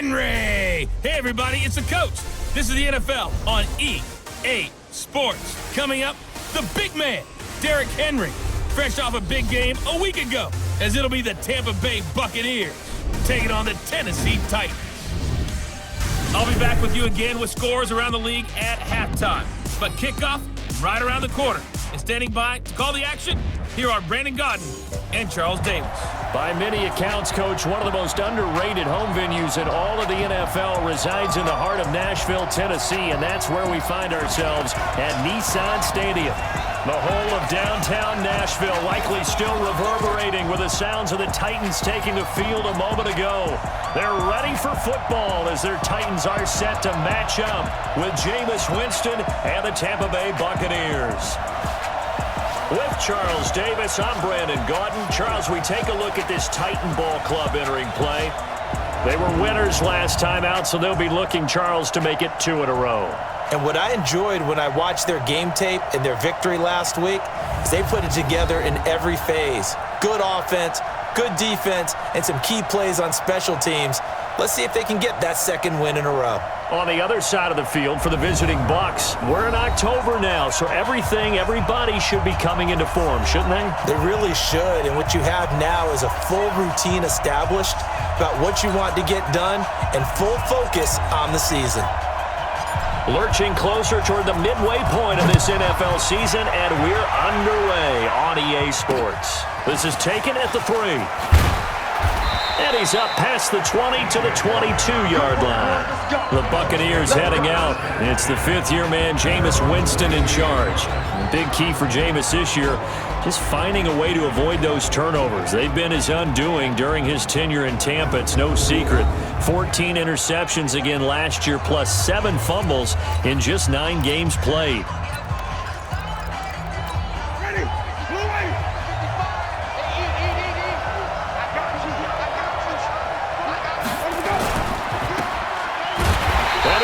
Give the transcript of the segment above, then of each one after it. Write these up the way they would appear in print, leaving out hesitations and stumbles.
Henry! Hey, everybody, it's the coach. This is the NFL on EA Sports. Coming up, the big man, Derrick Henry, fresh off a big game a week ago, as it'll be the Tampa Bay Buccaneers taking on the Tennessee Titans. I'll be back with you again with scores around the league at halftime. But kickoff right around the corner. And standing by to call the action, here are Brandon Gaudin and Charles Davis. By many accounts, Coach, one of the most underrated home venues in all of the NFL resides in the heart of Nashville, Tennessee, and that's where we find ourselves at Nissan Stadium. The whole of downtown Nashville likely still reverberating with the sounds of the Titans taking the field a moment ago. They're ready for football as their Titans are set to match up with Jameis Winston and the Tampa Bay Buccaneers. With Charles Davis, I'm Brandon Gaudin. Charles, we take a look at this Titan Ball Club entering play. They were winners last time out, so they'll be looking, Charles, to make it 2 in a row. And what I enjoyed when I watched their game tape and their victory last week is they put it together in every phase. Good offense, good defense, and some key plays on special teams. Let's see if they can get that second win in a row. On the other side of the field for the visiting Bucs, we're in October now, so everybody should be coming into form, shouldn't they? They really should, and what you have now is a full routine established about what you want to get done and full focus on the season. Lurching closer toward the midway point of this NFL season, and we're underway on EA Sports. This is taken at the 3. And he's up past the 20 to the 22-yard line. The Buccaneers heading out. It's the fifth-year man, Jameis Winston, in charge. Big key for Jameis this year, just finding a way to avoid those turnovers. They've been his undoing during his tenure in Tampa. It's no secret. 14 interceptions again last year, plus 7 fumbles in just 9 games played.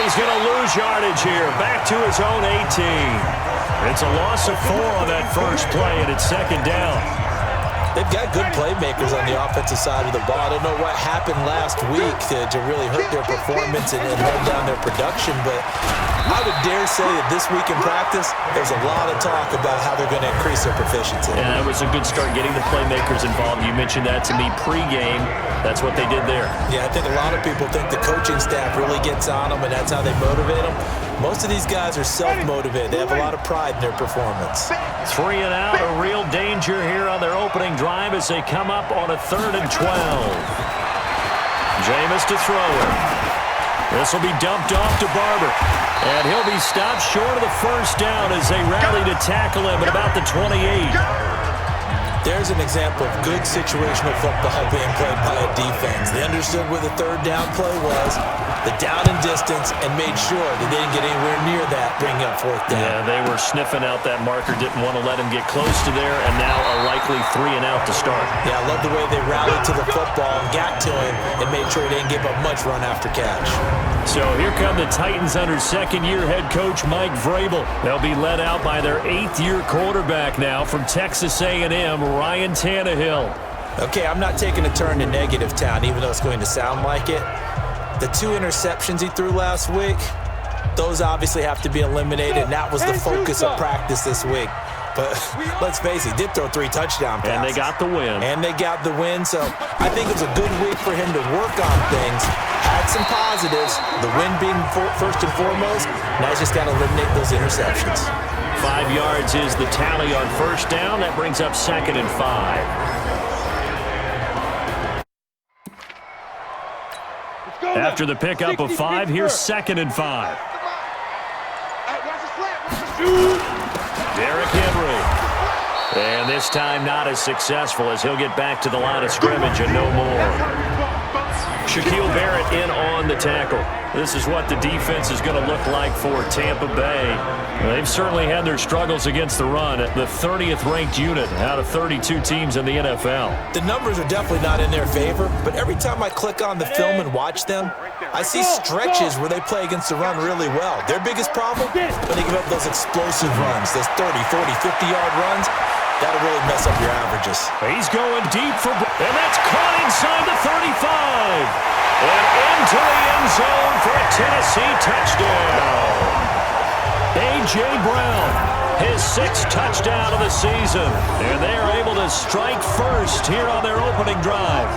He's going to lose yardage here, back to his own 18. It's a loss of 4 on that first play, and it's second down. They've got good playmakers on the offensive side of the ball. I don't know what happened last week to really hurt their performance and hold down their production, but I would dare say that this week in practice, there's a lot of talk about how they're going to increase their proficiency. Yeah, it was a good start getting the playmakers involved. You mentioned that to me pregame. That's what they did there. Yeah, I think a lot of people think the coaching staff really gets on them, and that's how they motivate them. Most of these guys are self-motivated. They have a lot of pride in their performance. 3 and out, a real danger here on their opening drive as they come up on a 3rd and 12. Jameis to throw it. This will be dumped off to Barber. And he'll be stopped short of the first down as they rally to tackle him at about the 28. There's an example of good situational football being played by a defense. They understood where the 3rd down play was, the down and distance, and made sure that they didn't get anywhere near that, bringing up 4th down. Yeah, they were sniffing out that marker, didn't want to let him get close to there, and now a likely 3 and out to start. Yeah, I love the way they rallied to the football and got to him and made sure they didn't give up much run after catch. So here come the Titans under second-year head coach Mike Vrabel. They'll be led out by their 8th-year quarterback now from Texas A&M, Ryan Tannehill. Okay, I'm not taking a turn to negative town, even though it's going to sound like it. The 2 interceptions he threw last week, those obviously have to be eliminated, and that was the focus of practice this week. But let's face it, he did throw 3 touchdown passes. And they got the win. So I think it was a good week for him to work on things. Had some positives, the win being first and foremost. Now he's just got to eliminate those interceptions. 5 yards is the tally on first down. That brings up 2nd and 5. After the pickup of 5, here's 2nd and 5. Derrick Henry. And this time not as successful as he'll get back to the line of scrimmage and no more. Shaquille Barrett in on the tackle. This is what the defense is going to look like for Tampa Bay. They've certainly had their struggles against the run at the 30th ranked unit out of 32 teams in the NFL. The numbers are definitely not in their favor, but every time I click on the film and watch them, I see stretches where they play against the run really well. Their biggest problem? When they give up those explosive runs, those 30, 40, 50-yard runs, that'll really mess up your averages. He's going deep for, and that's caught inside the 35. And into the end zone for a Tennessee touchdown. A.J. Brown, his 6th touchdown of the season. And they are able to strike first here on their opening drive.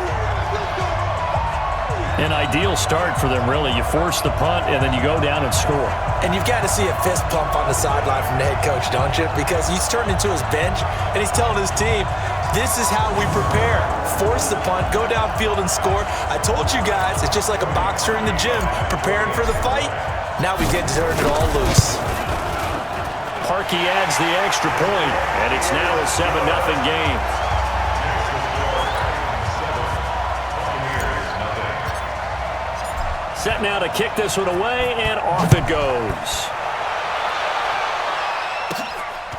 An ideal start for them, really. You force the punt, and then you go down and score. And you've got to see a fist pump on the sideline from the head coach, don't you? Because he's turned into his bench, and he's telling his team, this is how we prepare. Force the punt, go downfield and score. I told you guys, it's just like a boxer in the gym, preparing for the fight. Now we get to turn it all loose. Parkey adds the extra point, and it's now a 7-0 game. Set now to kick this one away, and off it goes.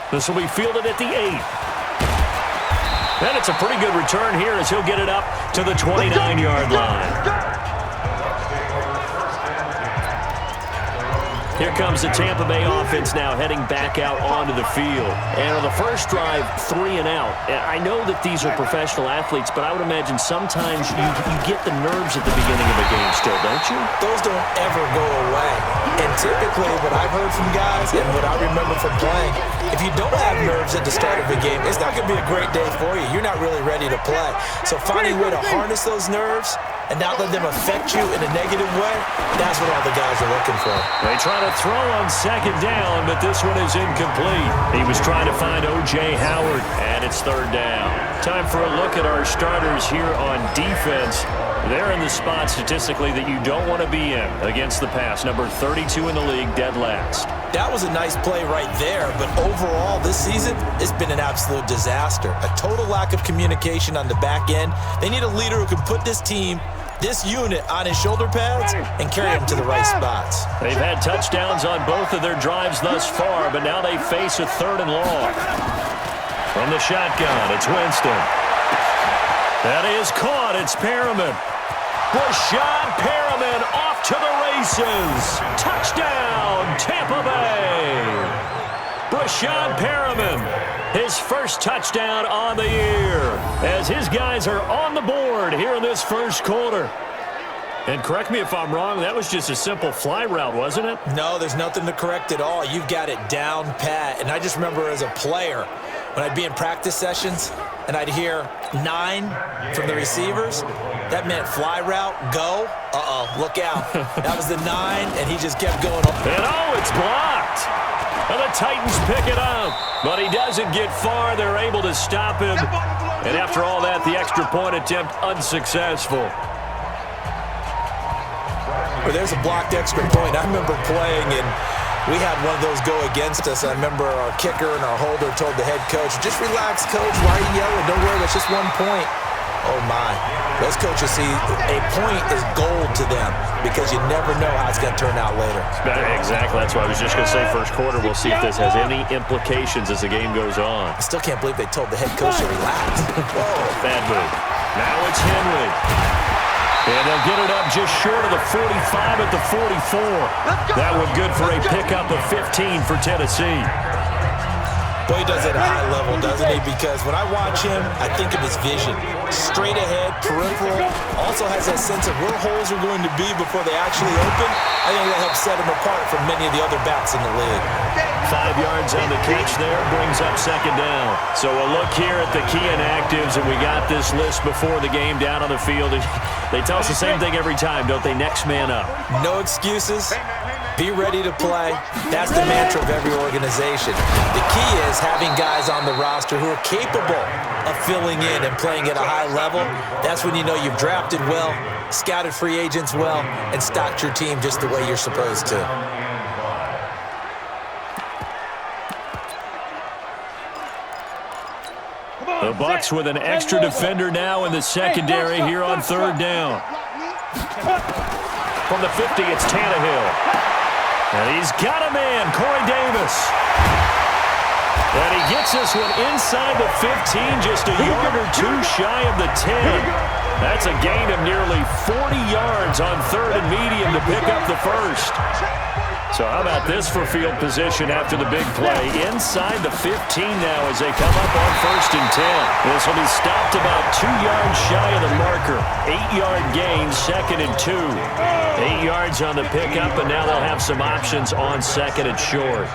This will be fielded at the 8. And it's a pretty good return here as he'll get it up to the 29-yard line. Here comes the Tampa Bay offense now heading back out onto the field. And on the first drive, 3 and out. I know that these are professional athletes, but I would imagine sometimes you get the nerves at the beginning of a game still, don't you? Those don't ever go away. And typically what I've heard from guys and what I remember from playing, if you don't have nerves at the start of a game, it's not going to be a great day for you. You're not really ready to play. So finding a way to harness those nerves and not let them affect you in a negative way, that's what all the guys are looking for. They try to throw on 2nd down, but this one is incomplete. He was trying to find O.J. Howard, and it's 3rd down. Time for a look at our starters here on defense. They're in the spot statistically that you don't want to be in against the pass. Number 32 in the league, dead last. That was a nice play right there, but overall this season, it's been an absolute disaster. A total lack of communication on the back end. They need a leader who can put this team, this unit, on his shoulder pads and carry them to the right spots. They've had touchdowns on both of their drives thus far, but now they face a 3rd and long. From the shotgun, it's Winston. That is caught. It's Perriman. Rashad Perriman off to the races. Touchdown, Tampa Bay. Rashad Perriman, his first touchdown on the year, as his guys are on the board here in this first quarter. And correct me if I'm wrong, that was just a simple fly route, wasn't it? No, there's nothing to correct at all. You've got it down pat. And I just remember as a player, when I'd be in practice sessions and I'd hear 9 from the receivers, that meant fly route, go. Uh-oh, look out. That was the 9, and he just kept going. And oh, it's blocked. And the Titans pick it up. But he doesn't get far. They're able to stop him. And after all that, the extra point attempt unsuccessful. Well, there's a blocked extra point. I remember playing, and we had one of those go against us. I remember our kicker and our holder told the head coach, just relax, coach. Why are you yelling? Don't worry, that's just 1 point. Oh, my. Those coaches see a point is gold to them because you never know how it's going to turn out later. Exactly. That's why I was just going to say first quarter. We'll see if this has any implications as the game goes on. I still can't believe they told the head coach to relax. Whoa. Bad move. Now it's Henry. And they'll get it up just short of the 45 at the 44. That one good for a pickup of 15 for Tennessee. Boy, he does it at a high level, doesn't he? Because when I watch him, I think of his vision. Straight ahead, peripheral. Also has that sense of where holes are going to be before they actually open. I think that helps set him apart from many of the other backs in the league. 5 yards on the catch there, brings up 2nd down. So a look here at the key inactives, and we got this list before the game down on the field. They tell us the same thing every time, don't they? Next man up. No excuses. Be ready to play. That's the mantra of every organization. The key is having guys on the roster who are capable of filling in and playing at a high level. That's when you know you've drafted well, scouted free agents well, and stocked your team just the way you're supposed to. The Bucs with an extra defender now in the secondary here on 3rd down. From the 50, it's Tannehill. And he's got a man, Corey Davis. And he gets this one inside the 15, just a yard or 2 shy of the 10. That's a gain of nearly 40 yards on 3rd and medium to pick up the first. So how about this for field position after the big play? Inside the 15 now as they come up on 1st and 10. This will be stopped about 2 yards shy of the marker. 8-yard gain, 2nd and 2. 8 yards on the pickup, and now they'll have some options on 2nd and short.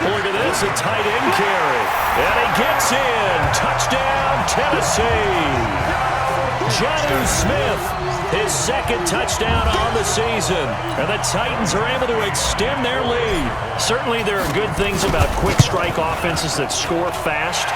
Look at this, a tight end carry. And he gets in. Touchdown, Tennessee. Jonnu Smith, his 2nd touchdown on the season. And the Titans are able to extend their lead. Certainly there are good things about quick strike offenses that score fast.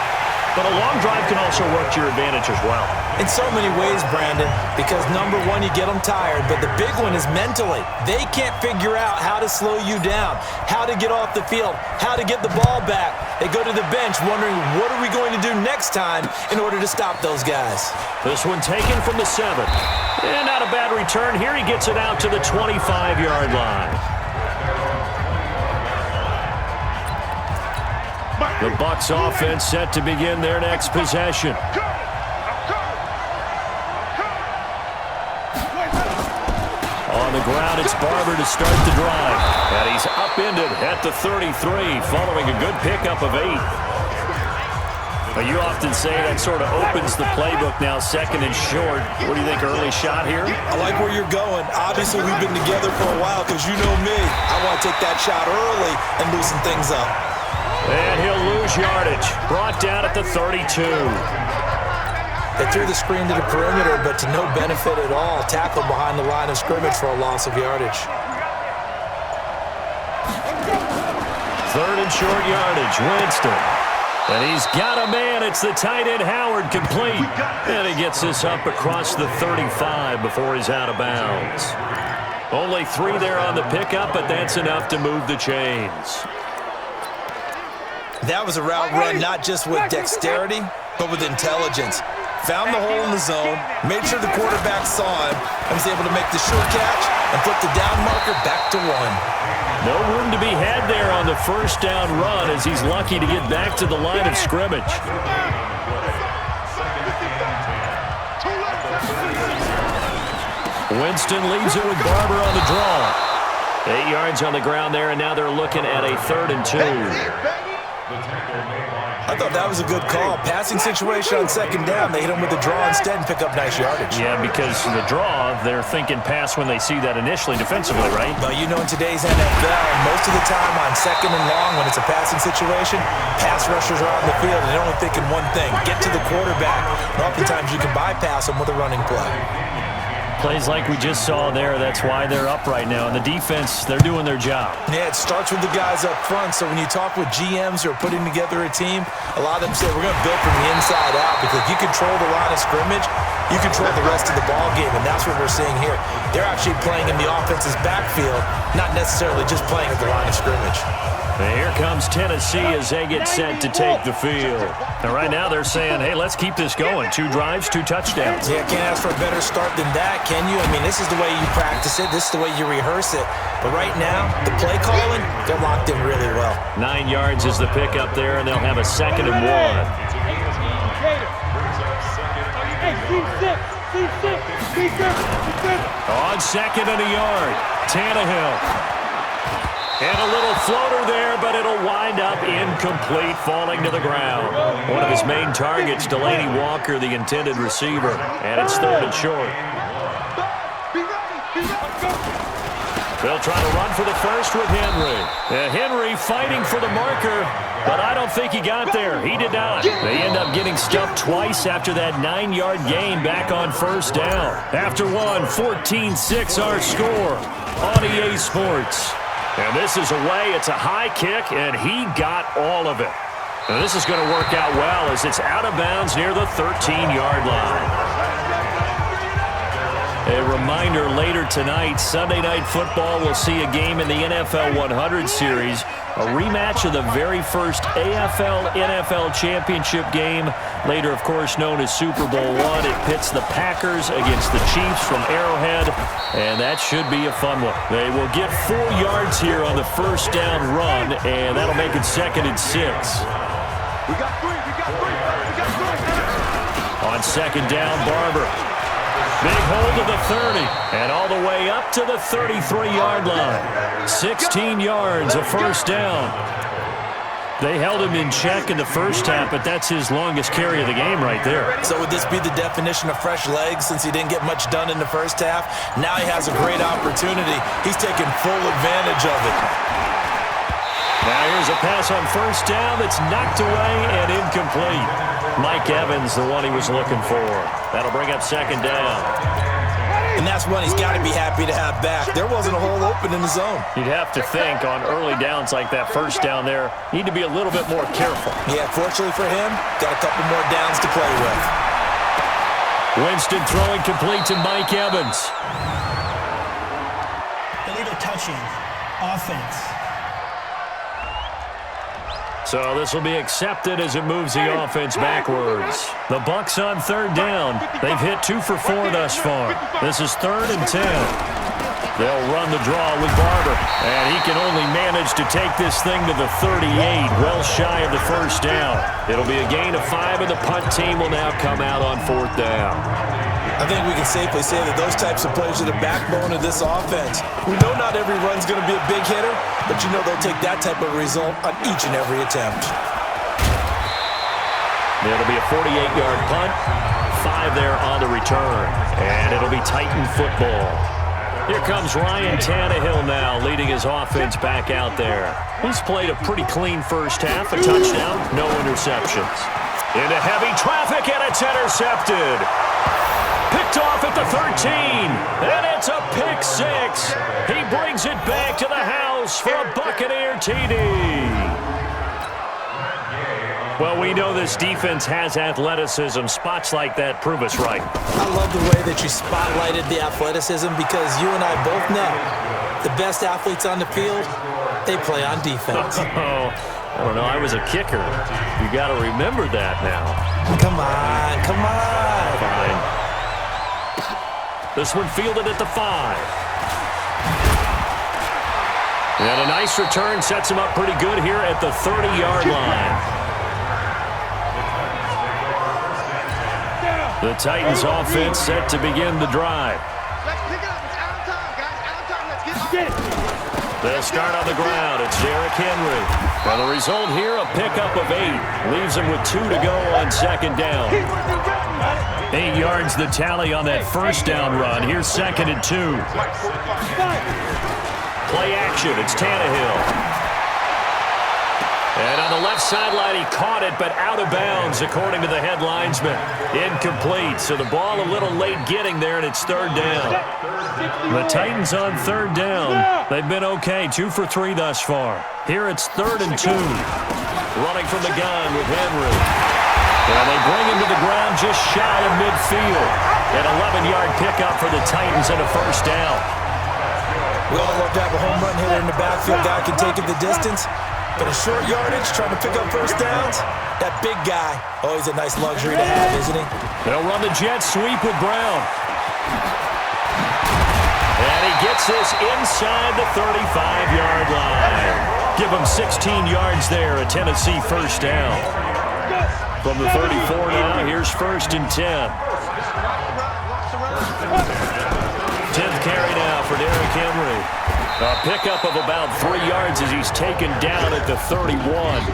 But a long drive can also work to your advantage as well. In so many ways, Brandon, because number one, you get them tired, but the big one is mentally. They can't figure out how to slow you down, how to get off the field, how to get the ball back. They go to the bench wondering, what are we going to do next time in order to stop those guys? This one taken from the 7. And not a bad return here. He gets it out to the 25-yard line. The Bucs offense set to begin their next possession. On the ground, it's Barber to start the drive. And he's upended at the 33, following a good pickup of 8. But you often say that sort of opens the playbook now, 2nd and short. What do you think, early shot here? I like where you're going. Obviously, we've been together for a while because you know me. I want to take that shot early and loosen things up. And he'll lose yardage. Brought down at the 32. They threw the screen to the perimeter, but to no benefit at all. Tackled behind the line of scrimmage for a loss of yardage. 3rd and short yardage. Winston. And he's got a man. It's the tight end Howard, complete. And he gets this up across the 35 before he's out of bounds. Only 3 there on the pickup, but that's enough to move the chains. That was a route run not just with dexterity, but with intelligence. Found the hole in the zone, made sure the quarterback saw him, and was able to make the sure catch and put the down marker back to 1. No room to be had there on the 1st down run as he's lucky to get back to the line of scrimmage. Winston leaves it with Barber on the draw. 8 yards on the ground there, and now they're looking at a 3rd and 2. I thought that was a good call. Passing situation on 2nd down. They hit him with the draw instead and pick up nice yardage. Yeah, because the draw, they're thinking pass when they see that initially defensively, right? Well, you know, in today's NFL, most of the time on 2nd and long, when it's a passing situation, pass rushers are on the field and they're only thinking one thing, get to the quarterback. And oftentimes you can bypass them with a running play. Plays like we just saw there, that's why they're up right now. And the defense, they're doing their job. Yeah, it starts with the guys up front. So when you talk with GMs who are putting together a team, a lot of them say we're going to build from the inside out because you control the line of scrimmage, you control the rest of the ball game, and that's what we're seeing here. They're actually playing in the offense's backfield, not necessarily just playing at the line of scrimmage. And here comes Tennessee as they get set to take the field. And right now they're saying, hey, let's keep this going. 2 drives, 2 touchdowns. Yeah, can't ask for a better start than that, can you? I mean, this is the way you practice it. This is the way you rehearse it. But right now, the play calling, they're locked in really well. 9 yards is the pickup there, and they'll have a 2nd and 1. On 2nd and a yard, Tannehill. And a little floater there, but it'll wind up incomplete, falling to the ground. One of his main targets, Delaney Walker, the intended receiver. And it's 3rd and short. They'll try to run for the first with Henry. Henry fighting for the marker, but I don't think he got there. He did not. They end up getting stuffed twice after that 9-yard gain back on 1st down. After one, 14-6 our score on EA Sports. And this is away. It's a high kick, and he got all of it. And this is going to work out well as it's out of bounds near the 13-yard line. A reminder, later tonight, Sunday Night Football will see a game in the NFL 100 Series, a rematch of the very first AFL-NFL Championship game, later, of course, known as Super Bowl I. It pits the Packers against the Chiefs from Arrowhead, and that should be a fun one. They will get 4 yards here on the 1st down run, and that'll make it 2nd and 6. On 2nd down, Barber. Big hold of the 30, and all the way up to the 33-yard line. 16 yards, a first down. They held him in check in the first half, but that's his longest carry of the game right there. So would this be the definition of fresh legs since he didn't get much done in the first half? Now he has a great opportunity. He's taking full advantage of it. Now here's a pass on first down that's knocked away and incomplete. Mike Evans, the one he was looking for. That'll bring up second down. And that's one he's got to be happy to have back. There wasn't a hole open in the zone. You'd have to think on early downs like that first down there, need to be a little bit more careful. Yeah, fortunately for him, got a couple more downs to play with. Winston throwing complete to Mike Evans. Illegal touching. Offense. So this will be accepted as it moves the offense backwards. The Bucs on third down. They've hit 2 for 4 thus far. This is 3rd and 10. They'll run the draw with Barber, and he can only manage to take this thing to the 38, well shy of the first down. It'll be a gain of 5, and the punt team will now come out on 4th down. I think we can safely say that those types of plays are the backbone of this offense. We know not every run's going to be a big hitter, but you know they'll take that type of result on each and every attempt. It'll be a 48-yard punt, 5 there on the return, and it'll be Titan football. Here comes Ryan Tannehill now, leading his offense back out there. He's played a pretty clean first half, a touchdown, no interceptions. Into heavy traffic, and it's intercepted. Picked off at the 13, and it's a pick 6. He brings it back to the house for a Buccaneer TD. Well, we know this defense has athleticism. Spots like that prove us right. I love the way that you spotlighted the athleticism because you and I both know the best athletes on the field, they play on defense. Oh, I don't know. I was a kicker. You got to remember that now. Come on, come on. Fine. This one fielded at the 5. And a nice return sets him up pretty good here at the 30-yard line. The Titans offense set to begin the drive. They'll start on the ground. It's Derrick Henry. And the result here, a pickup of 8. Leaves him with 2 to go on second down. 8 yards the tally on that first down run. Here's 2nd and 2. Play action. It's Tannehill. And on the left sideline, he caught it, but out of bounds, according to the head linesman. Incomplete. So the ball a little late getting there, and it's 3rd down. The Titans on 3rd down. They've been okay. 2 for 3 thus far. Here it's 3rd and 2. Running from the gun with Henry. And they bring him to the ground just shy of midfield. An 11-yard pickup for the Titans and a first down. We all love to have a home run hitter in the backfield. Guy can take it the distance. But a short yardage, trying to pick up first downs, that big guy, always a nice luxury to have, isn't he? They'll run the jet sweep with Brown. And he gets this inside the 35-yard line. Give him 16 yards there, a Tennessee first down. From the 34 now, here's 1st and 10. 10th carry now for Derrick Henry. A pickup of about 3 yards as he's taken down at the 31.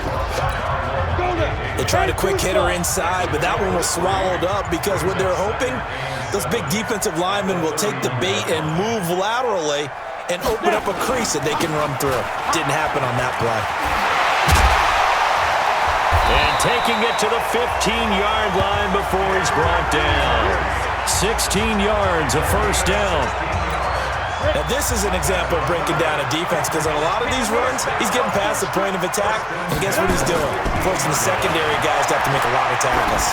They tried a quick hitter inside, but that one was swallowed up because what they're hoping, those big defensive linemen will take the bait and move laterally and open up a crease that they can run through. Didn't happen on that play. And taking it to the 15-yard line before he's brought down. 16 yards, a first down. Now, this is an example of breaking down a defense because on a lot of these runs, he's getting past the point of attack, and guess what he's doing? Forcing the secondary guys to have to make a lot of tackles.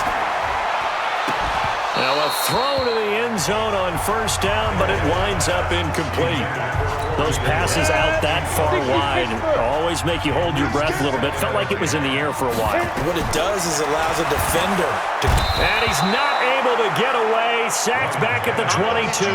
Now, a throw to the end zone on first down, but it winds up incomplete. Those passes out that far wide always make you hold your breath a little bit. Felt like it was in the air for a while. What it does is it allows a defender to... And he's not able to get away. Sacked back at the 22.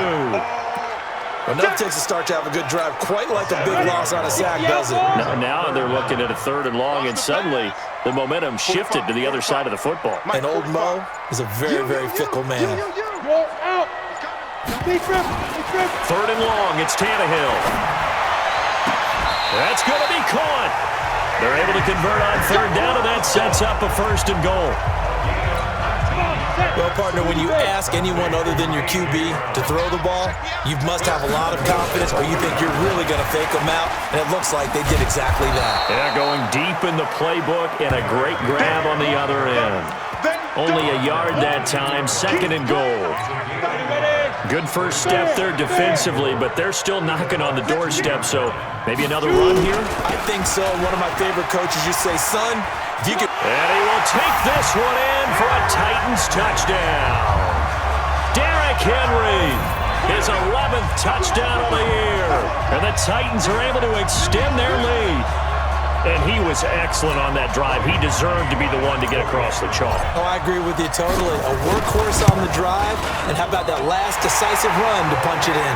Enough takes a start to have a good drive, quite like a big loss on a sack, does it? Now they're looking at a 3rd and long, and suddenly the momentum shifted to the other side of the football. And old Mo is a very, very fickle man. Third and long, it's Tannehill. That's going to be caught. They're able to convert on third down, and that sets up a first and goal. Well, partner, when you ask anyone other than your QB to throw the ball, you must have a lot of confidence, or you think you're really going to fake them out, and it looks like they did exactly that. Yeah, going deep in the playbook and a great grab on the other end. Only a yard that time, second and goal. Good first step there defensively, but they're still knocking on the doorstep, so maybe another run here? I think so. One of my favorite coaches used to say, son, if you could... And he will take this one in for a Titans touchdown. Derrick Henry, his 11th touchdown of the year. And the Titans are able to extend their lead. And he was excellent on that drive. He deserved to be the one to get across the chalk. Oh, I agree with you totally. A workhorse on the drive, and how about that last decisive run to punch it in?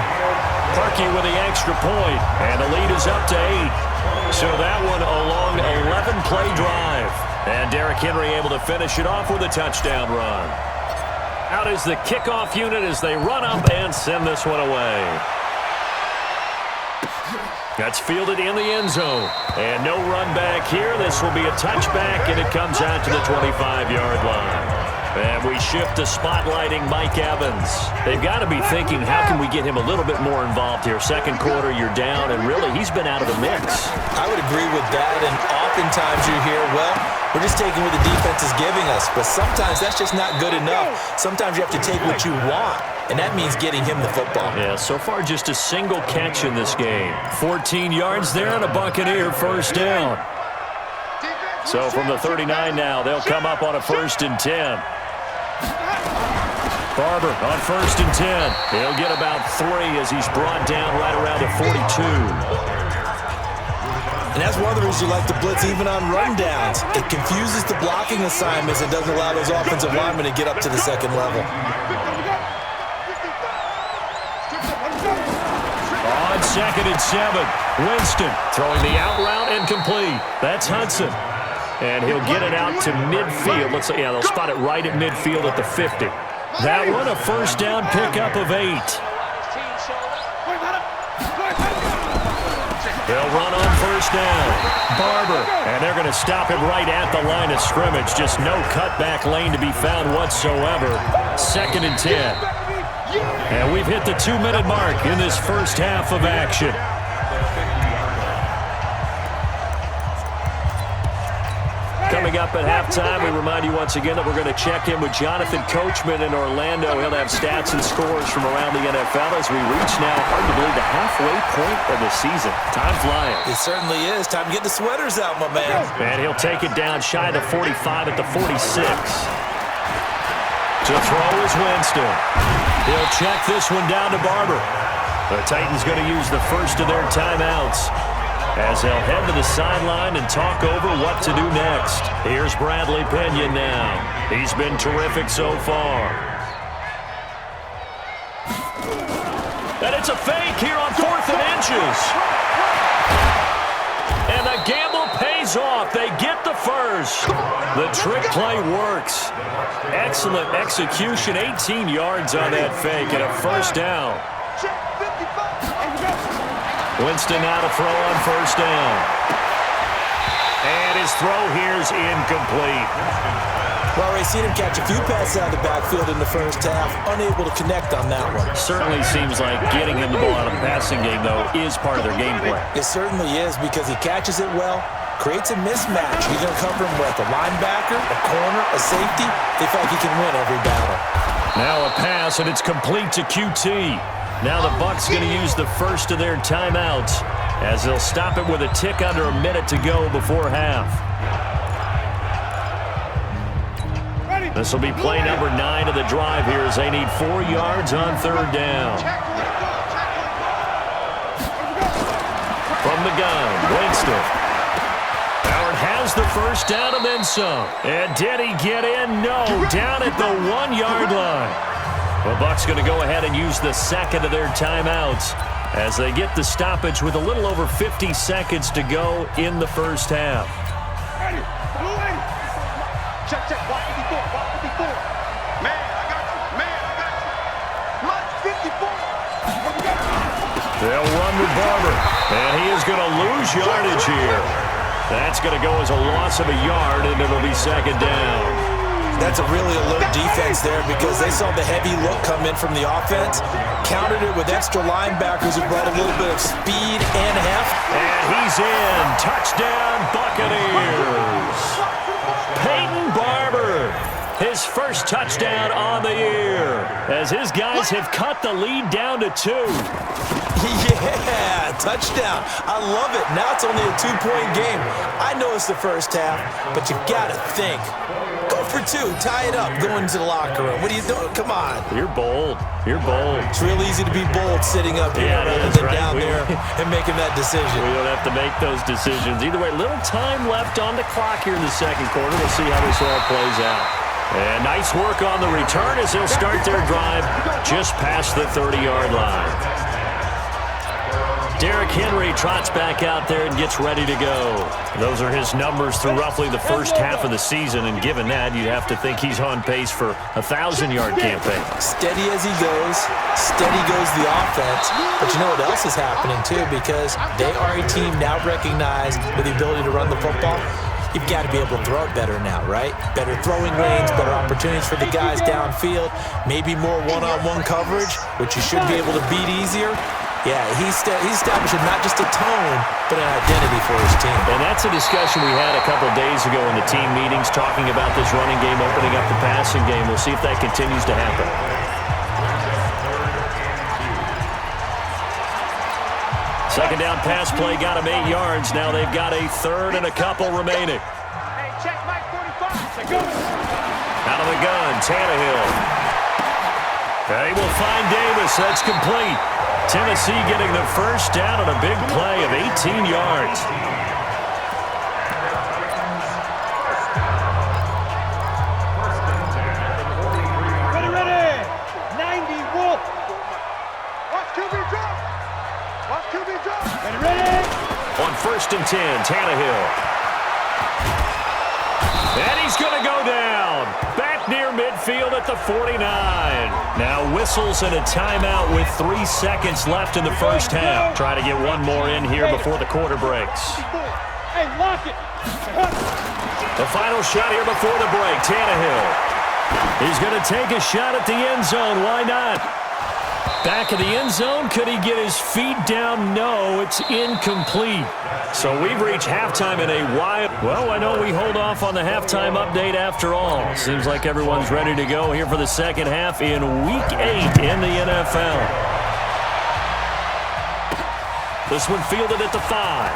Parkey with the extra point, and the lead is up to 8. So that one a long 11-play drive. And Derrick Henry able to finish it off with a touchdown run. Out is the kickoff unit as they run up and send this one away. That's fielded in the end zone. And no run back here. This will be a touchback, and it comes out to the 25-yard line. And we shift to spotlighting Mike Evans. They've got to be thinking, how can we get him a little bit more involved here? Second quarter, you're down, and really, he's been out of the mix. I would agree with that, and oftentimes you hear, well, we're just taking what the defense is giving us. But sometimes that's just not good enough. Sometimes you have to take what you want, and that means getting him the football. Yeah, so far just a single catch in this game. 14 yards there and a Buccaneer first down. So from the 39 now, they'll come up on a 1st and 10. Barber on 1st and 10. He'll get about 3 as he's brought down right around the 42. And that's one of the reasons you like to blitz even on rundowns. It confuses the blocking assignments and doesn't allow those offensive linemen to get up to the second level. On 2nd and 7, Winston throwing the out route incomplete. That's Hudson. And he'll get it out to midfield. Let's say, yeah, they'll spot it right at midfield at the 50. That one, a first down pickup of 8. They'll run on first down. Barber, and they're going to stop him right at the line of scrimmage. Just no cutback lane to be found whatsoever. 2nd and 10. And we've hit the 2-minute mark in this first half of action. Coming up at halftime, we remind you once again that we're going to check in with Jonathan Coachman in Orlando. He'll have stats and scores from around the NFL as we reach now, arguably, the halfway point of the season. Time flying. It certainly is. Time to get the sweaters out, my man. And he'll take it down shy of the 45 at the 46. To throw is Winston. He'll check this one down to Barber. The Titans going to use the first of their timeouts as they'll head to the sideline and talk over what to do next. Here's Bradley Pinion now. He's been terrific so far. And it's a fake here on 4th and inches. And the gamble pays off. They get the first. The trick play works. Excellent execution. 18 yards on that fake and a first down. Winston now to throw on first down. And his throw here's incomplete. Well, Ray, seen him catch a few passes out of the backfield in the first half. Unable to connect on that one. Certainly seems like getting him the ball out of the passing game, though, is part of their game plan. It certainly is because he catches it well, creates a mismatch. He's going to cover him with a linebacker, a corner, a safety. They feel like he can win every battle. Now a pass, and it's complete to QT. Now the Bucs going to use the first of their timeouts as they'll stop it with a tick under a minute to go before half. This will be play number 9 of the drive here as they need 4 yards on third down. From the gun, Winston. Howard has the first down and then some. And did he get in? No, down at the 1-yard line. The Bucs going to go ahead and use the second of their timeouts as they get the stoppage with a little over 50 seconds to go in the first half. Check, check, block 54, block 54. Man, I got you. Man, I got you. Block 54. They'll run with Barber, and he is going to lose yardage here. That's going to go as a loss of a yard, and it'll be second down. That's a really alert defense there because they saw the heavy look come in from the offense, countered it with extra linebackers who brought a little bit of speed and heft. And he's in. Touchdown, Buccaneers. Peyton Barber, his first touchdown on the year, as his guys have cut the lead down to 2. Yeah, touchdown. I love it. Now it's only a 2-point game. I know it's the first half, but you got to think. Go for 2. Tie it up. Go into the locker room. What are you doing? Come on. You're bold. You're bold. It's real easy to be bold sitting up here rather than down there and making that decision. We don't have to make those decisions. Either way, little time left on the clock here in the second quarter. We'll see how this all plays out. And nice work on the return as they'll start their drive just past the 30-yard line. Derrick Henry trots back out there and gets ready to go. Those are his numbers through roughly the first half of the season, and given that, you'd have to think he's on pace for a 1,000-yard campaign. Steady as he goes, steady goes the offense. But you know what else is happening, too, because they are a team now recognized with the ability to run the football. You've got to be able to throw it better now, right? Better throwing lanes, better opportunities for the guys downfield, maybe more one-on-one coverage, which you should be able to beat easier. Yeah, he's establishing not just a tone, but an identity for his team. And that's a discussion we had a couple days ago in the team meetings, talking about this running game, opening up the passing game. We'll see if that continues to happen. Second down pass play got him 8 yards. Now they've got a third and a couple remaining. Hey, check Mike 45. Go. Out of the gun, Tannehill. They will find Davis. That's complete. Tennessee getting the first down on a big play of 18 yards. Ready. 90, Wolf. Watch QB drop. Watch QB drop. Ready. On 1st and 10, Tannehill. And he's going to go down. Back near midfield at the 49. Now whistles and a timeout with 3 seconds left in the first half. Try to get one more in here before the quarter breaks. Hey, lock it. The final shot here before the break. Tannehill. He's going to take a shot at the end zone. Why not? Back of the end zone. Could he get his feet down? No, it's incomplete. So we've reached halftime in a while. Well, I know we hold off on the halftime update after all. Seems like everyone's ready to go here for the second half in Week 8 in the NFL. This one fielded at the 5.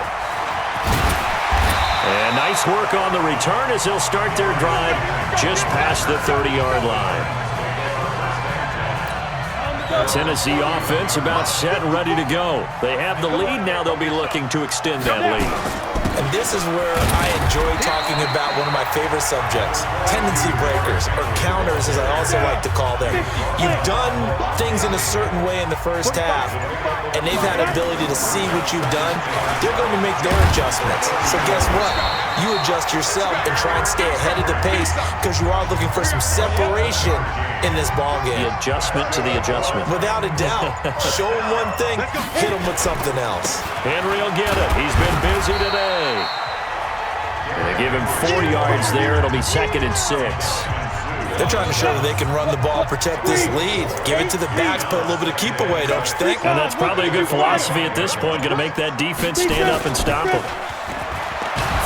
And nice work on the return as they'll start their drive just past the 30-yard line. Tennessee offense about set and ready to go. They have the lead. Now they'll be looking to extend that lead. And this is where I enjoy talking about one of my favorite subjects, tendency breakers, or counters as I also like to call them. You've done things in a certain way in the first half, and they've had ability to see what you've done. They're going to make their adjustments. So guess what? You adjust yourself and try and stay ahead of the pace because you are looking for some separation in this ballgame. The adjustment to the adjustment. Without a doubt. Show him one thing, hit him with something else. Henry will get it. He's been busy today. They give him 4 yards there. It'll be 2nd and 6. They're trying to show that they can run the ball, protect this lead. Give it to the backs, put a little bit of keep away, don't you think? And that's probably a good philosophy at this point. Going to make that defense stand up and stop them.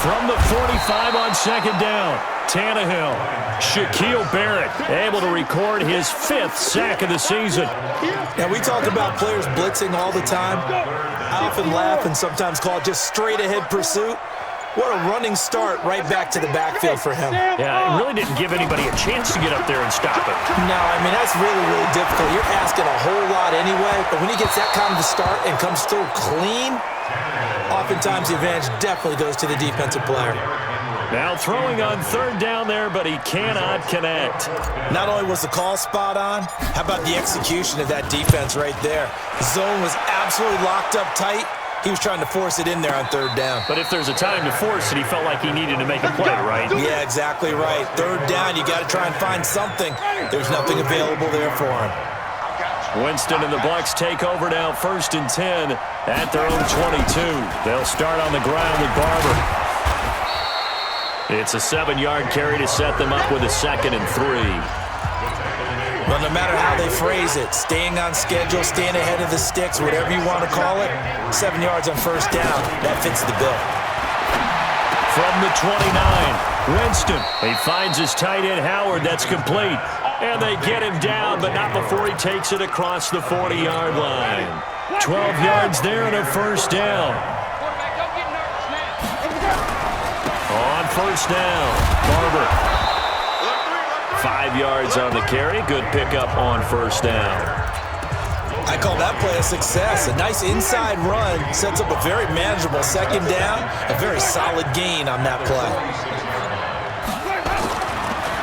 From the 45 on 2nd down, Tannehill. Shaquille Barrett able to record his 5th sack of the season. Now, we talk about players blitzing all the time. I often laugh and sometimes call it just straight-ahead pursuit. What a running start right back to the backfield for him. Yeah, it really didn't give anybody a chance to get up there and stop it. No, I mean, that's really, really difficult. You're asking a whole lot anyway, but when he gets that kind of a start and comes through clean, oftentimes the advantage definitely goes to the defensive player. Now throwing on 3rd down there, but he cannot connect. Not only was the call spot on, how about the execution of that defense right there? Zone was absolutely locked up tight. He was trying to force it in there on 3rd down. But if there's a time to force it, he felt like he needed to make a play, right? Yeah, exactly right. 3rd down, you got to try and find something. There's nothing available there for him. Winston and the Bucs take over now, 1st and 10 at their own 22. They'll start on the ground with Barber. It's a 7-yard carry to set them up with a 2nd and 3. Well, no matter how they phrase it, staying on schedule, staying ahead of the sticks, whatever you want to call it, 7 yards on 1st down, that fits the bill. From the 29, Winston. He finds his tight end, Howard. That's complete. And they get him down, but not before he takes it across the 40-yard line. 12 yards there and a 1st down. On 1st down, Barber. 5 yards on the carry. Good pickup on 1st down. I call that play a success. A nice inside run sets up a very manageable 2nd down. A very solid gain on that play.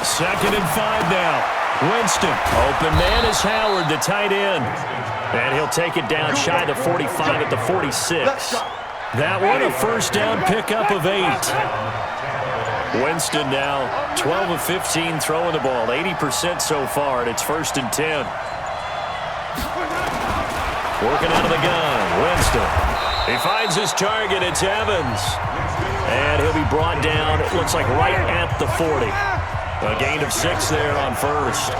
2nd and 5 now. Winston. Open man is Howard, the tight end. And he'll take it down shy of the 45 at the 46. That one a 1st down pickup of 8. Winston now 12 of 15 throwing the ball. 80% so far, and it's 1st and 10. Working out of the gun, Winston. He finds his target, it's Evans. And he'll be brought down, it looks like right at the 40. A gain of 6 there on 1st.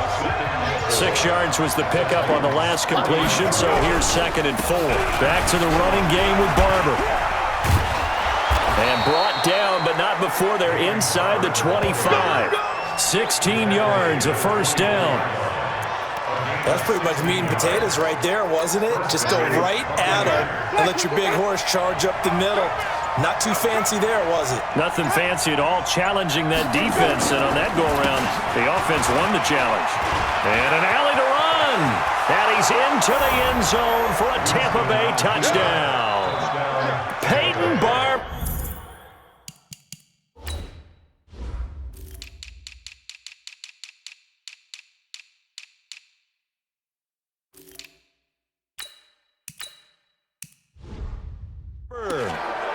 6 yards was the pickup on the last completion, so here's 2nd and 4. Back to the running game with Barber. And brought down, but not before they're inside the 25. 16 yards, a 1st down. That's pretty much meat and potatoes right there, wasn't it? Just go right at him and let your big horse charge up the middle. Not too fancy there, was it? Nothing fancy at all, challenging that defense. And on that go-around, the offense won the challenge. And an alley to run. And he's into the end zone for a Tampa Bay touchdown. Peyton Barber.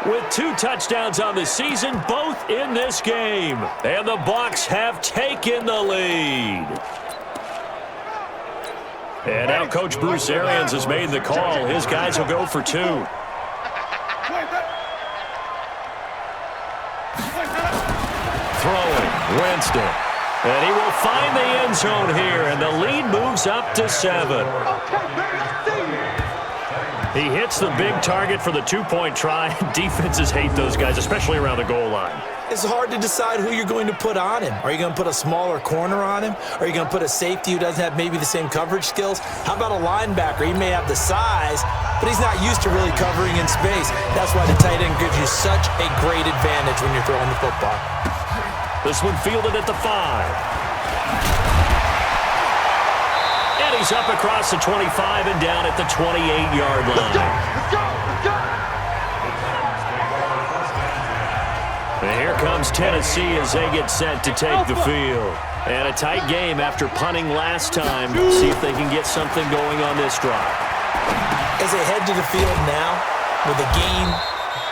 With 2 touchdowns on the season, both in this game. And the Bucs have taken the lead. And now Coach Bruce Arians has made the call. His guys will go for 2. Throwing, Winston. And he will find the end zone here, and the lead moves up to 7. He hits the big target for the 2-point try. Defenses hate those guys, especially around the goal line. It's hard to decide who you're going to put on him. Are you going to put a smaller corner on him? Are you going to put a safety who doesn't have maybe the same coverage skills? How about a linebacker? He may have the size, but he's not used to really covering in space. That's why the tight end gives you such a great advantage when you're throwing the football. This one fielded at the 5. And he's up across the 25 and down at the 28-yard line. Let's go! And here comes Tennessee as they get set to take the field. And a tight game after punting last time. See if they can get something going on this drive. As they head to the field now, with a game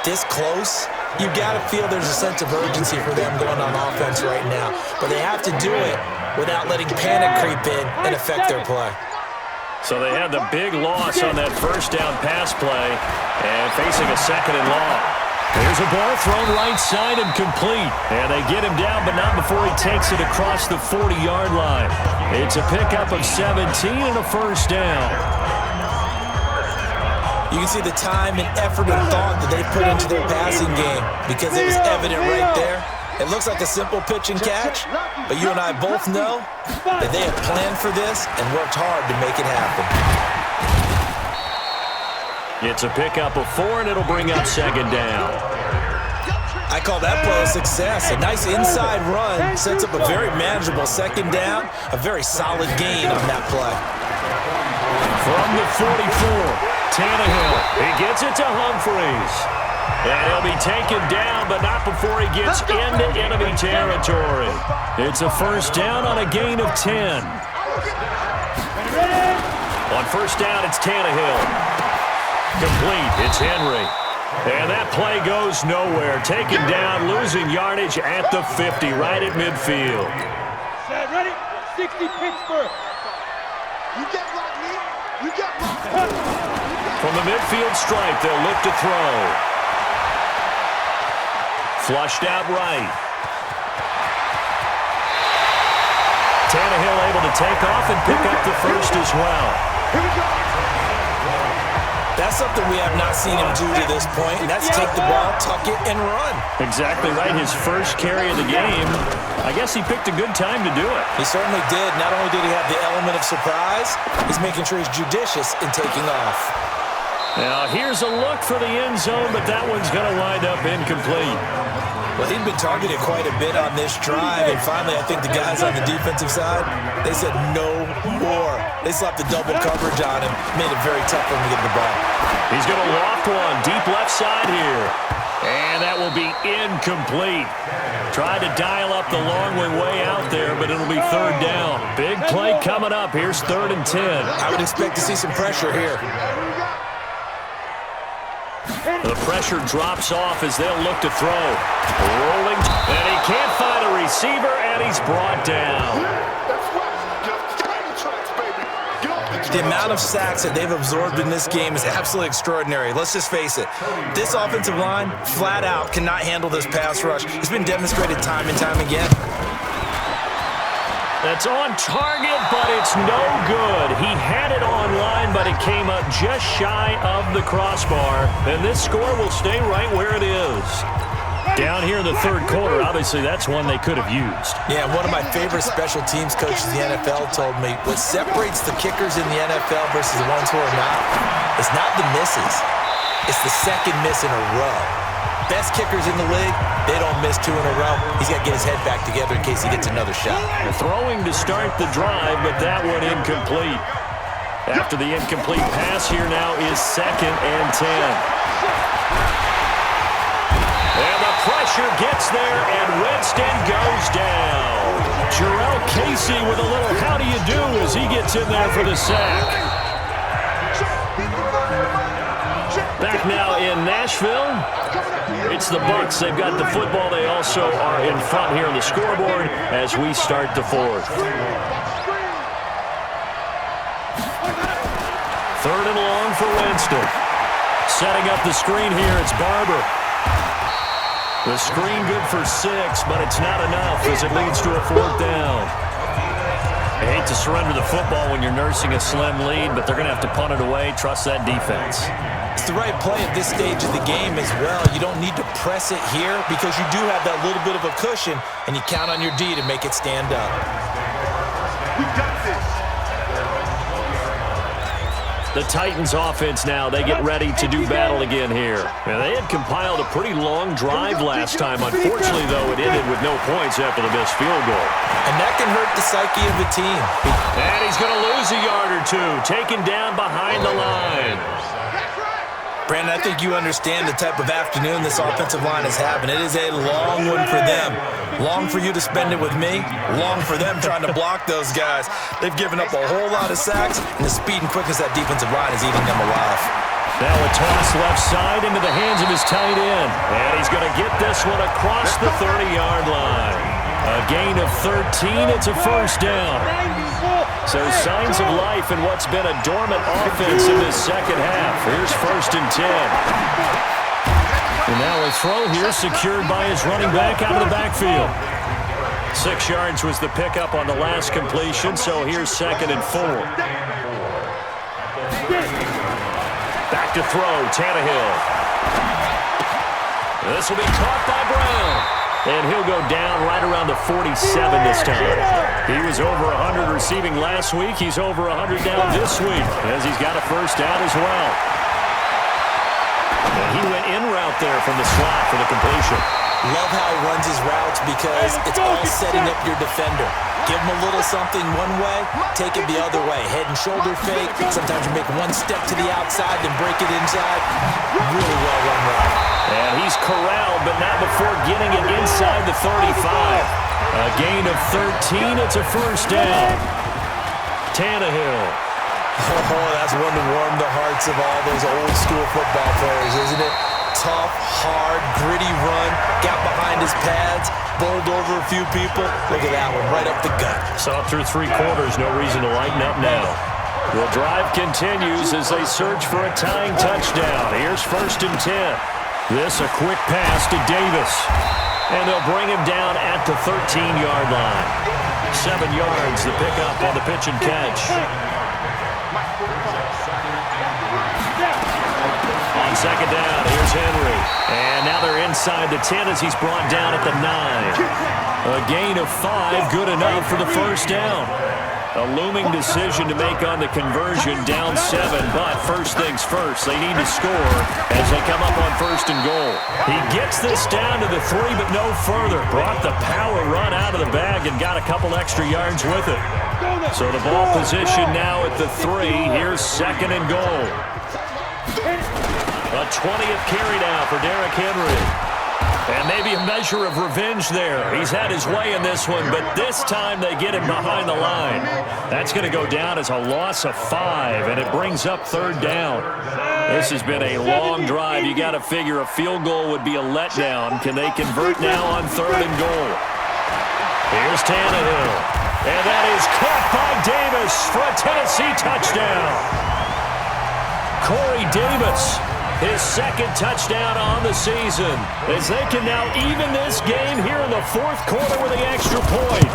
this close, you've got to feel there's a sense of urgency for them going on offense right now. But they have to do it without letting panic creep in and affect their play. So they had the big loss on that 1st down pass play and facing a 2nd and long. There's a ball thrown right side and complete. And they get him down, but not before he takes it across the 40-yard line. It's a pickup of 17 and a 1st down. You can see the time and effort and thought that they put into their passing game because it was evident right there. It looks like a simple pitch and catch, but you and I both know that they have planned for this and worked hard to make it happen. It's a pickup of 4, and it'll bring up 2nd down. I call that play a success. A nice inside run sets up a very manageable 2nd down, a very solid gain on that play. From the 44, Tannehill. He gets it to Humphreys. And he'll be taken down, but not before he gets into enemy territory. It's a 1st down on a gain of 10. On 1st down, it's Tannehill. Complete, it's Henry. And that play goes nowhere. Taken down, losing yardage at the 50, right at midfield. Set, ready? 60 Pittsburgh. You get like me? From the midfield stripe, they'll look to throw. Flushed out right. Tannehill able to take off and pick up the first as well. That's something we have not seen him do to this point, and that's take the ball, tuck it, and run. Exactly right. His first carry of the game. I guess he picked a good time to do it. He certainly did. Not only did he have the element of surprise, he's making sure he's judicious in taking off. Now, here's a look for the end zone, but that one's going to wind up incomplete. Well, he'd been targeted quite a bit on this drive, and finally I think the guys on the defensive side, they said no more. They slapped the double coverage on him, made it very tough for him to get the ball. He's going to loft one deep left side here, and that will be incomplete. Tried to dial up the long way out there, but it'll be third down. Big play coming up. Here's 3rd and 10. I would expect to see some pressure here. The pressure drops off as they'll look to throw. Rolling, and he can't find a receiver, and he's brought down. The amount of sacks that they've absorbed in this game is absolutely extraordinary. Let's just face it. This offensive line, flat out, cannot handle this pass rush. It's been demonstrated time and time again. That's on target, but it's no good. He had it on line, but it came up just shy of the crossbar. And this score will stay right where it is. Down here in the third quarter, obviously that's one they could have used. Yeah, one of my favorite special teams coaches in the NFL told me what separates the kickers in the NFL versus the ones who are not, it's not the misses. It's the second miss in a row. Best kickers in the league, they don't miss 2 in a row. He's got to get his head back together in case he gets another shot. Throwing to start the drive, but that one incomplete. After the incomplete pass, here now is 2nd and 10. And the pressure gets there, and Winston goes down. Jarrell Casey with a little how do you do as he gets in there for the sack. Back now in Nashville. It's the Bucs. They've got the football. They also are in front here on the scoreboard as we start the 4th. 3rd and long for Winston. Setting up the screen here, it's Barber. The screen good for 6, but it's not enough as it leads to a 4th down. I hate to surrender the football when you're nursing a slim lead, but they're going to have to punt it away. Trust that defense. It's the right play at this stage of the game as well. You don't need to press it here because you do have that little bit of a cushion, and you count on your D to make it stand up. We got this. The Titans offense now, they get ready to do battle again here. Now, they had compiled a pretty long drive last time. Unfortunately, though, it ended with no points after the missed field goal. And that can hurt the psyche of the team. And he's going to lose a yard or two, taken down behind the line. Brandon, I think you understand the type of afternoon this offensive line is having. It is a long one for them. Long for you to spend it with me. Long for them trying to block those guys. They've given up a whole lot of sacks, and the speed and quickness of that defensive line is eating them alive. Now a toss left side into the hands of his tight end. And he's going to get this one across the 30-yard line. A gain of 13. It's a 1st down. So signs of life in what's been a dormant offense in this second half. Here's 1st and 10. And now a throw here secured by his running back out of the backfield. 6 yards was the pickup on the last completion, so here's 2nd and 4. Back to throw, Tannehill. This will be caught by Brown. And he'll go down right around the 47 this time. He was over 100 receiving last week. He's over 100 down this week as he's got a 1st down as well. And he went in route there from the slot for the completion. Love how he runs his routes because it's all setting up your defender. Give him a little something one way, take it the other way. Head and shoulder fake. Sometimes you make one step to the outside, then break it inside. Really well run route. And he's corralled, but not before getting it inside the 35. A gain of 13. It's a 1st down. Tannehill. Oh, that's one to warm the hearts of all those old school football players, isn't it? Tough, hard, gritty run. Got behind his pads, bowled over a few people. Look at that one, right up the gut. Saw through 3 quarters. No reason to lighten up now. The drive continues as they search for a tying touchdown. Here's 1st and 10. This a quick pass to Davis. And they'll bring him down at the 13-yard line. 7 yards the pickup on the pitch and catch. On 2nd down, here's Henry. And now they're inside the 10 as he's brought down at the 9. A gain of 5, good enough for the 1st down. A looming decision to make on the conversion, down 7, but first things first, they need to score as they come up on 1st and goal. He gets this down to the 3, but no further. Brought the power run out of the bag and got a couple extra yards with it. So the ball position now at the 3. Here's 2nd and goal. A 20th carry now for Derrick Henry. And maybe a measure of revenge there. He's had his way in this one, but this time they get him behind the line. That's going to go down as a loss of 5, and it brings up 3rd down. This has been a long drive. You got to figure a field goal would be a letdown. Can they convert now on 3rd and goal? Here's Tannehill. And that is caught by Davis for a Tennessee touchdown. Corey Davis. His 2nd touchdown on the season as they can now even this game here in the 4th quarter with the extra point.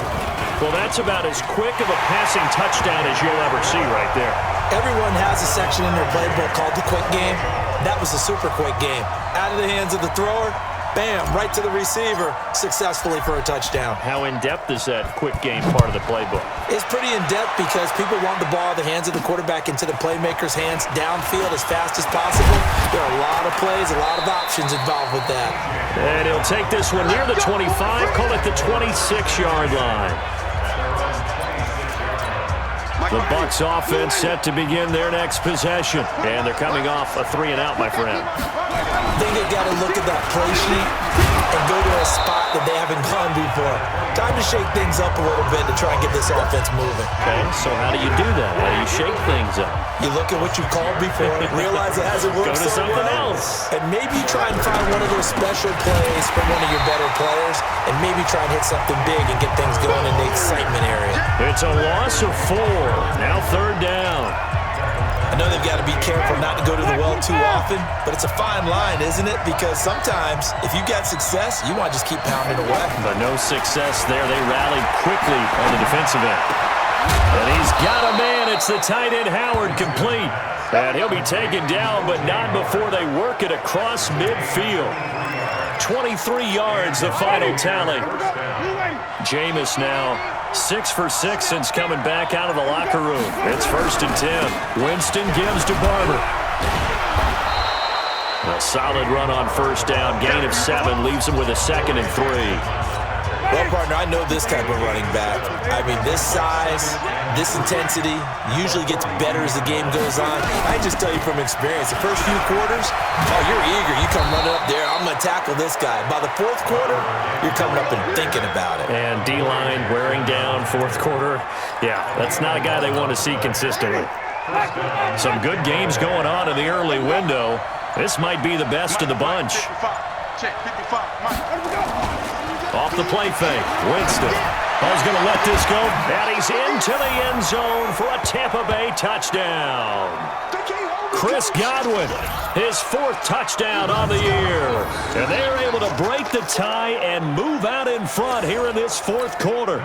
Well, that's about as quick of a passing touchdown as you'll ever see right there. Everyone has a section in their playbook called the quick game. That was a super quick game. Out of the hands of the thrower, bam, right to the receiver, successfully for a touchdown. How in-depth is that quick game part of the playbook? It's pretty in-depth because people want the ball out of the hands of the quarterback into the playmaker's hands downfield as fast as possible. There are a lot of plays, a lot of options involved with that. And he'll take this one near the 25, call it the 26-yard line. The Bucs offense set to begin their next possession. And they're coming off a 3-and-out, my friend. I think they've got to look at that play sheet and go to a spot that they haven't gone before. Time to shake things up a little bit to try and get this offense moving. Okay, so how do you do that? How do you shake things up? You look at what you've called before, realize it hasn't worked Go to so something well, else. and maybe try and find one of those special plays from one of your better players, and maybe try and hit something big and get things going in the excitement area. It's a loss of 4. Now 3rd down. I know they've got to be careful not to go to the well too often, but it's a fine line, isn't it? Because sometimes, if you got success, you want to just keep pounding away. But no success there. They rallied quickly on the defensive end. And he's got a man. It's the tight end Howard complete. And he'll be taken down, but not before they work it across midfield. 23 yards, the final tally. Jameis now 6 for 6 since coming back out of the locker room. It's 1st and 10. Winston gives to Barber. A solid run on 1st down. Gain of 7 leaves him with a 2nd and 3. Well, partner, I know this type of running back. I mean, this size, this intensity usually gets better as the game goes on. I just tell you from experience, the first few quarters, oh, you're eager. You come running up there, I'm going to tackle this guy. By the 4th quarter, you're coming up and thinking about it. And D-line wearing down 4th quarter. Yeah, that's not a guy they want to see consistently. Some good games going on in the early window. This might be the best of the bunch. Off the play fake, Winston. He's going to let this go, and he's into the end zone for a Tampa Bay touchdown. Chris Godwin, his 4th touchdown on the year. And they're able to break the tie and move out in front here in this 4th quarter.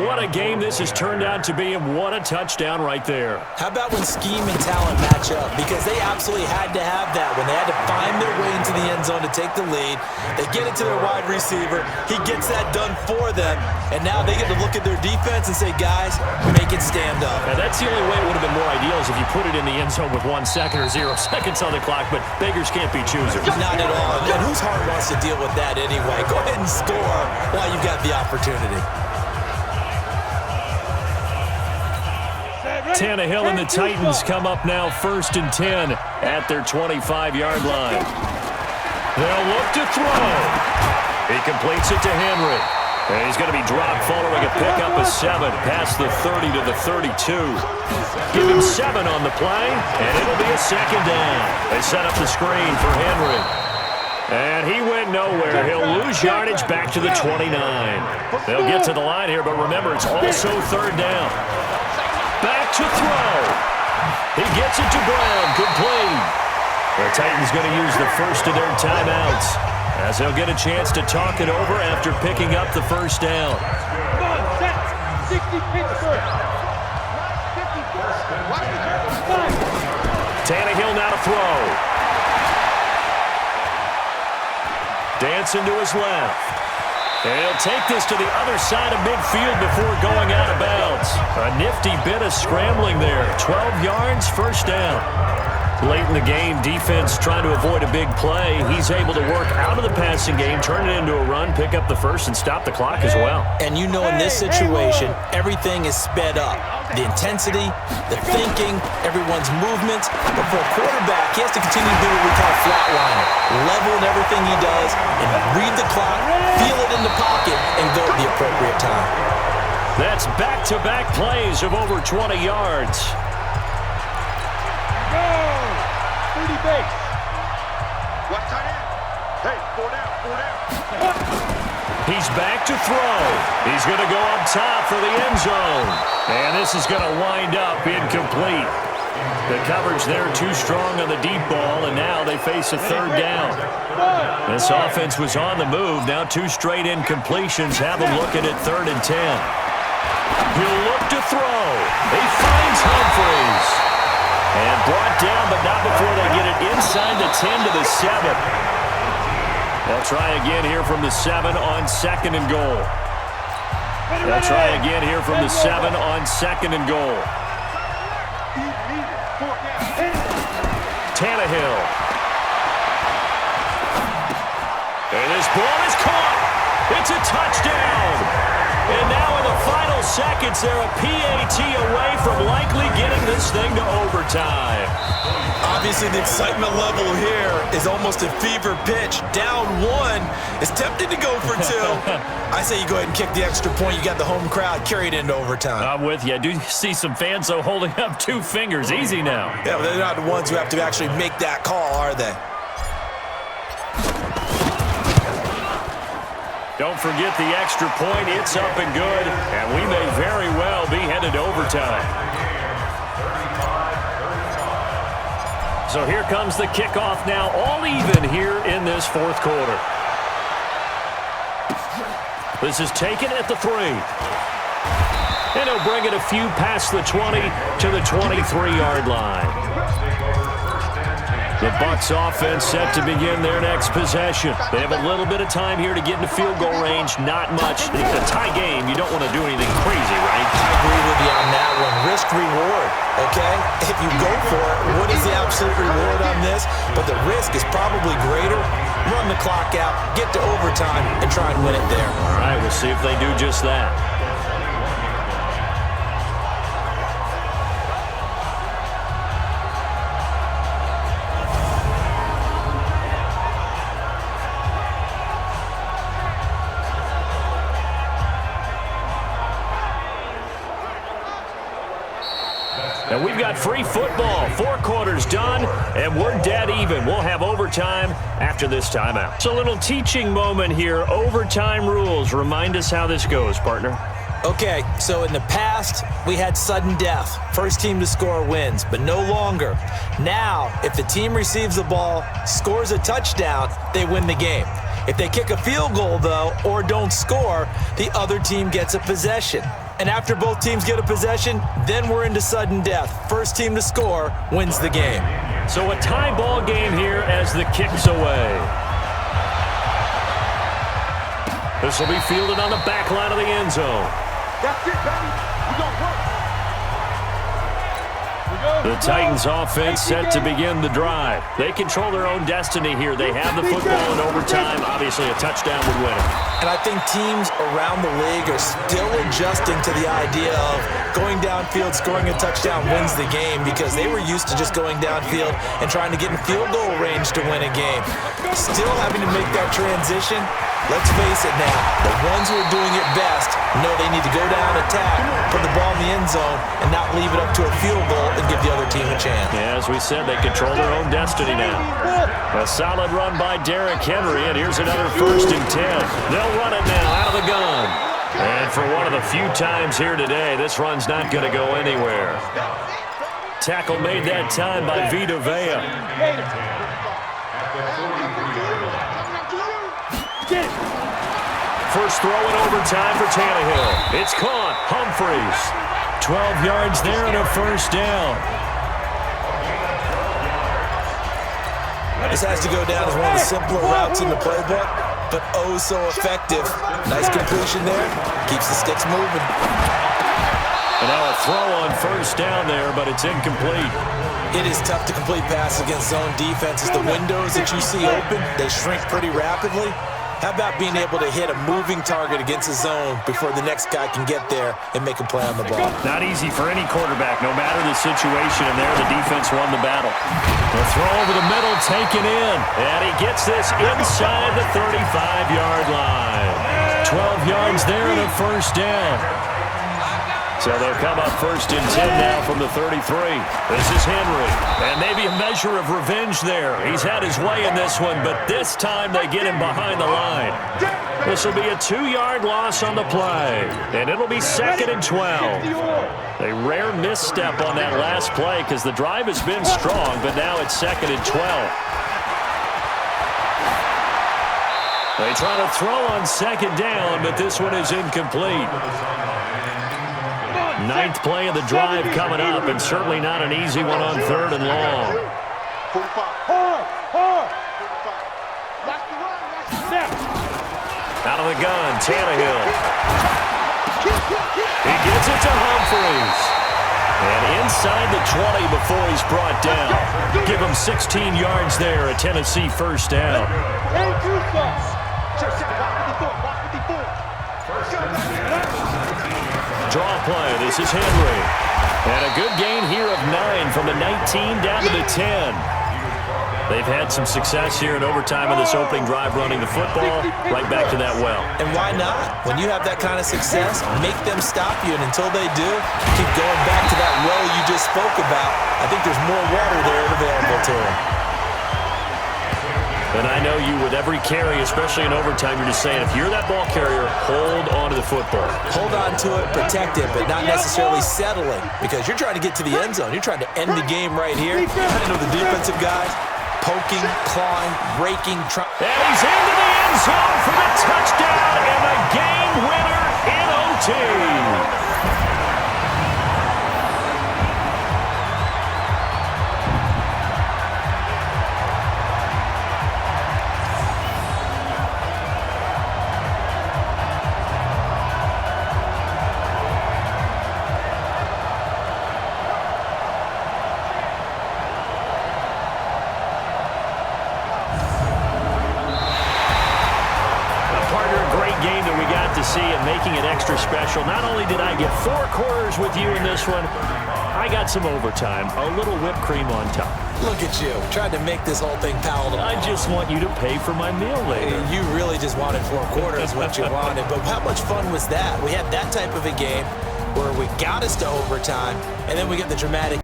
What a game this has turned out to be, and what a touchdown right there. How about when scheme and talent match up? Because they absolutely had to have that when they had to find their way into the end zone to take the lead. They get it to their wide receiver. He gets that done for them. And now they get to look at their defense and say, guys, make it stand up. And that's the only way it would have been more ideal is if you put it in the end zone with 1 second or 0 seconds on the clock, but beggars can't be choosers. Not at all. And whose heart wants to deal with that anyway? Go ahead and score while you've got the opportunity. Tannehill and the Titans come up now 1st and 10 at their 25-yard line. They'll look to throw. He completes it to Henry. And he's going to be dropped following a pickup of 7 past the 30 to the 32. Give him 7 on the play, and it'll be a 2nd down. They set up the screen for Henry. And he went nowhere. He'll lose yardage back to the 29. They'll get to the line here, but remember, it's also 3rd down. Back to throw. He gets it to Brown, complete. The Titans going to use the first of their timeouts as they'll get a chance to talk it over after picking up the first down. Tannehill now to throw. Dancing to his left. And he'll take this to the other side of midfield before going out of bounds. A nifty bit of scrambling there. 12 yards, first down. Late in the game, defense trying to avoid a big play. He's able to work out of the passing game, turn it into a run, pick up the first, and stop the clock as well. And you know in this situation, everything is sped up. The intensity, the thinking, everyone's movements. But for a quarterback, he has to continue to do what we call flatliner. Level in everything he does and read the clock, feel it in the pocket, and go at the appropriate time. That's back-to-back plays of over 20 yards. Base. What tight end? Hey, 4 down. He's back to throw. He's going to go up top for the end zone. And this is going to wind up incomplete. The coverage there too strong on the deep ball, and now they face a third down. This offense was on the move. Now 2 straight incompletions have them looking at 3rd and 10. He'll look to throw. He finds Humphries. And brought down, but not before they get it inside the 10 to the 7. They'll try again here from the 7 on 2nd and goal. They'll try again here from the 7 on 2nd and goal. Tannehill. And this ball is caught. It's a touchdown. And now in the final seconds, they're a PAT away from likely getting this thing to overtime. Obviously, the excitement level here is almost a fever pitch. Down 1 is tempted to go for 2. I say you go ahead and kick the extra point. You got the home crowd carried into overtime. I'm with you. I do see some fans, though, holding up 2 fingers. Easy now. Yeah, but they're not the ones who have to actually make that call, are they? Don't forget the extra point. It's up and good, and we may very well be headed to overtime. So here comes the kickoff now, all even here in this 4th quarter. This is taken at the 3. And he'll bring it a few past the 20 to the 23-yard line. The Bucs offense set to begin their next possession. They have a little bit of time here to get into field goal range. Not much. It's a tie game. You don't want to do anything crazy, right? I agree with you on that one. Risk-reward, okay? If you go for it, what is the absolute reward on this? But the risk is probably greater. Run the clock out, get to overtime, and try and win it there. All right, we'll see if they do just that. And we've got free football. 4 quarters done, and we're dead even. We'll have overtime after this timeout. It's a little teaching moment here. Overtime rules. Remind us how this goes, partner. Okay, so in the past, we had sudden death. First team to score wins, but no longer. Now, if the team receives the ball, scores a touchdown, they win the game. If they kick a field goal, though, or don't score, the other team gets a possession. And after both teams get a possession, then we're into sudden death. First team to score wins the game. So a tie ball game here as the kick's away. This will be fielded on the back line of the end zone. That's it, baby. We gonna work. The Titans offense set to begin the drive. They control their own destiny here. They have the football in overtime. Obviously, a touchdown would win it. And I think teams around the league are still adjusting to the idea of going downfield, scoring a touchdown wins the game, because they were used to just going downfield and trying to get in field goal range to win a game. Still having to make that transition. Let's face it now, the ones who are doing it best know they need to go down, attack, put the ball in the end zone, and not leave it up to a field goal and give the other team a chance. Yeah, as we said, they control their own destiny now. A solid run by Derrick Henry, and here's another 1st and 10. They'll run it now out of the gun. And for one of the few times here today, this run's not going to go anywhere. Tackle made that time by Vita Vea. First throw in overtime for Tannehill. It's caught. Humphreys. 12 yards there and a first down. This has to go down as one of the simpler routes in the playbook, but oh so effective. Nice completion there. Keeps the sticks moving. And now a throw on first down there, but it's incomplete. It is tough to complete passes against zone defenses. The windows that you see open, they shrink pretty rapidly. How about being able to hit a moving target against a zone before the next guy can get there and make a play on the ball? Not easy for any quarterback, no matter the situation, and there the defense won the battle. The throw over the middle, taken in, and he gets this inside the 35-yard line. 12 yards there and a first down. So they'll come up first and 10 now from the 33. This is Henry. And maybe a measure of revenge there. He's had his way in this one, but this time they get him behind the line. This will be a 2-yard loss on the play. And it'll be 2nd and 12. A rare misstep on that last play because the drive has been strong, but now it's 2nd and 12. They try to throw on 2nd down, but this one is incomplete. 9th play of the drive coming up, and certainly not an easy one on 3rd and long. Out of the gun, Tannehill. He gets it to Humphreys. And inside the 20 before he's brought down. Give him 16 yards there, a Tennessee first down. Draw play. This is Henry. And a good gain here of 9 from the 19 down to the 10. They've had some success here in overtime of this opening drive running the football. Right back to that well. And why not? When you have that kind of success, make them stop you. And until they do, keep going back to that well you just spoke about. I think there's more water there available to them. And I know you, with every carry, especially in overtime, you're just saying, if you're that ball carrier, hold on to the football. Hold on to it, protect it, but not necessarily settling, because you're trying to get to the end zone. You're trying to end the game right here. I know the defensive guys poking, clawing, raking, trying. And he's into the end zone for the touchdown and a game winner in OT. See and making it extra special. Not only did I get 4 quarters with you in this one, I got some overtime, a little whipped cream on top. Look at you, trying to make this whole thing palatable. I just want you to pay for my meal later. You really just wanted 4 quarters, what you wanted. But how much fun was that? We had that type of a game where we got us to overtime, and then we get the dramatic